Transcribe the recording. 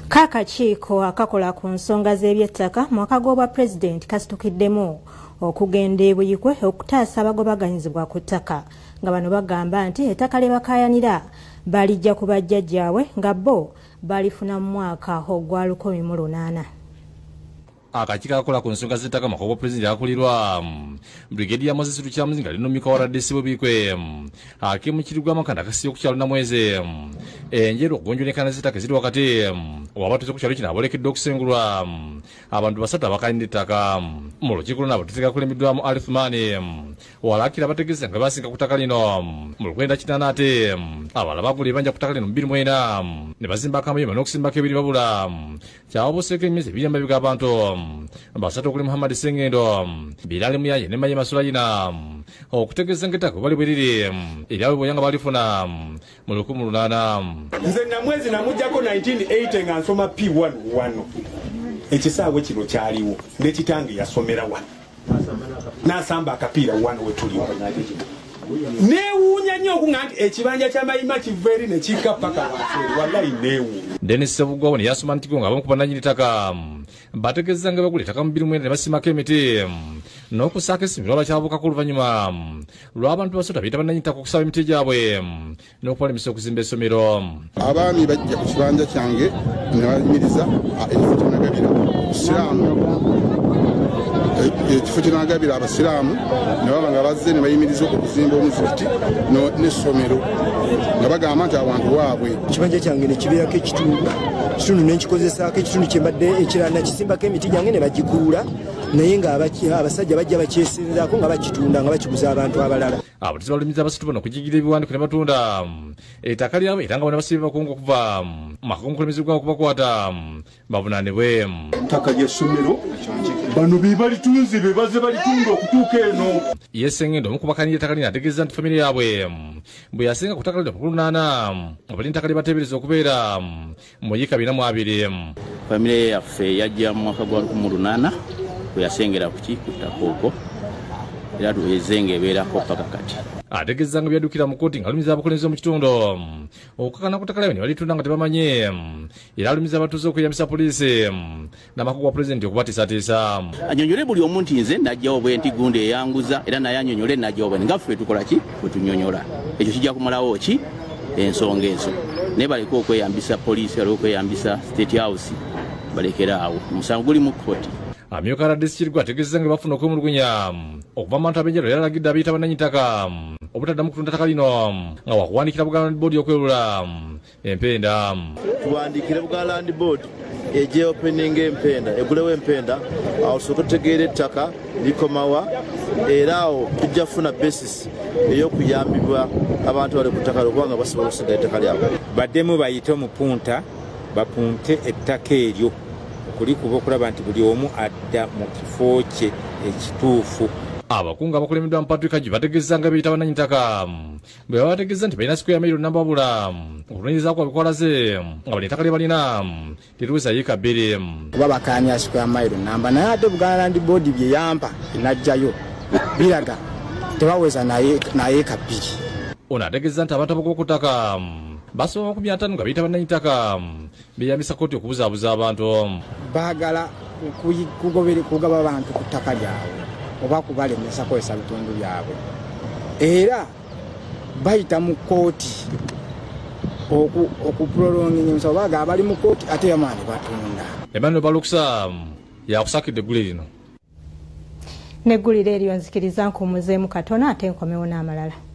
Kakakiiko akakola ku nsonga z'ebyettaka mu mwaka gw'obwa pulezidenti kasitukiddemu okugenda ebuyikwe okutaasa abagobaganyizibwa ku ttaka nga bano bagamba nti ettaka lye bakayanira balijja ku bajjajjaabwe nga bo balifuna mu mwaka ogwa 2008. Akakiiko akakola ku nsonga z'ettaka mu mwaka gw'obwa pulezidenti akakulirwa Brigadier Moses Lukyamuzi nga linomika waraddesi bwebikwe akemukirigwa amakanda akasiyo ku kyalo Namweze enjeru okugonjolekana z'ettaka eziri wakati wabatuze ku kyalo kino abolekedde okusengulwa abantu basatu abakayanira ettaka mu lukiiko luno abatuze kakulembedwamu Alifumani walakira abategeeza nga basinga ku ttaka lino mu 1998 ate abalala bagula ebanja ku ttaka lino mu 2004 ne bazimba akamayumba n'okusimbako ebiri babula kyawabuseeko emyezi ebiri emabega abantu basatu okuli Muhammad Sengendo Bilali Muyaye ne Maye Masulayina okutegeeza ng'ettaka bali bweriri eryawe bweyanga balifuna mu 2008. Nze Namwezi namujjako 1980 nga nsoma P1 ekisaawe kino kyaliwo n'ekitange yasomera wano n'asamba akapiira wano we tuliwo neewuunya nnyo okuŋŋa nti ekibanja ky'amayima kiva eri ne kikka paka waseeri wallahi neewuunya. Dennis Sebugwawo ne yasoma nti nga abamu ku bannannyini ttaka bategeeza nga bagula ettaka mu 2009 ne basimako emiti n'okusaako esimirwa bakyabuukako oluvannyuma lw'abantu basatu abiyita bannannyini ttaka okusaba emiti gyabwe n'okubalemesa okuzimba essomero. Abaami bajja ku kibanja kyange ne bayimiriza ekifo kye nagabira Obusiraamu ekifo kye nagabira Abasiraamu ne baba nga bazze ne bayimiriza okuzimba omuzikiti n'essomero nga bagamba nti abantu waabwe. Ekibanja kyange ne kibeerako ekitundu n'ekikozesaako ekitundu kye mbadde ekirala nakisimbako emiti gyange ne bagikuula naye nga abasajja bajja bakyesenzaako nga bakitunda nga bakiguza abantu abalala. Abatuuze balumiriza abasatu bano okujigira ebiwandiiko ne batunda ettaka lyabwe era nga bonna basibe bakungu okuva maka g'omukulembeze gwabwe okubakwata bavunaanibwe. Ettaka ly'essomero bano be balitunze be baze balitunda okutuuka eno. Ye Sengendo omu ku bakanira ettaka lino ategeeza nti famire yaabwe bwe yasenga ku ttaka lino mu 2008 abali ettaka lye bateebereza okubeera mu yiika 420. Famire yaffe yajja mu mwaka gwa 2008 bwe yasengera ku ttaka okwo era tuwezenga ebeerako paka kati. Ategeeza nga byaddukira mu kkooti ng'alumiza abakulembeze mu kitundu okukakana ku ttaka lyabwe ne balitunda nga tebamanye era alumiza abatuuze okweyambisa poliisi n'amakugu ga pulezidenti okubatiisatiisa. Annyonnyole buli omu nti nze najjawo bwe nti gundi eyanguza era naye annyonnyole najjawo bwe nga ffe tukola ki bwe tunnyonnyola ekyo kijja kumalawo ki ensonga enso naye baleke okweyambisa poliisi baleke okweyambisa State House balekera awo omusango guli mu kkooti. Amyuka Radesi ategeeza nga bafuna okwemulugunya okuva mu bantu ab'enjawulo era alagidde abiyita bannannyini ttaka obutaddamu kutunda ttaka lino nga wakuwandiikira Buganda Land Board y'okwelula empenda. Tuwandiikire Buganda Land Board ejje opening empenda egulewo empenda awo tusooke tutegeera ettaka likomawa era awo tujja kufuna basis ey'okuyambibwa abantu bali ku ttaka lwokubanga basobola okusigala ettaka lyabwe. Baddemu bayite omupunta bapunte ettaka eryo kulikuba okulaba nti buli omu adda mu kifo kye ekituufu. Abakungu abakulembeddwa mu Patrick Haji bategeeza nga biyita bannannyini ttaka bwe baba bategeeza nti balina sikweya mayiro namba wabula okunoonyereza ku bikwala ze nga bali ettaka lye balina tetuweza yiika 2. Kuba bakaanya sikweya mayiro namba naye ate Buganda Land Board bye yampa enajjayo biraga tebaweza naye yiika 2. Ono ategeeza nti abantu abakuba ku ttaka basoba 500 nga biyita bannannyini ttaka beyambisa kkooti okubuzaabuza abantu. Baagala kugaba abantu ku ttaka lyabwe oba kubalemesa kwesa bitundu byabwe era bayita mu kkooti okuprolonginga ensonga baga abali mu kkooti ate yamaani batunda. Emmanuel Balukisa yakusakidde eggule lino n'eggulire eryo nzikiriza nkumuzeemu katono ate nkomewo n'amalala.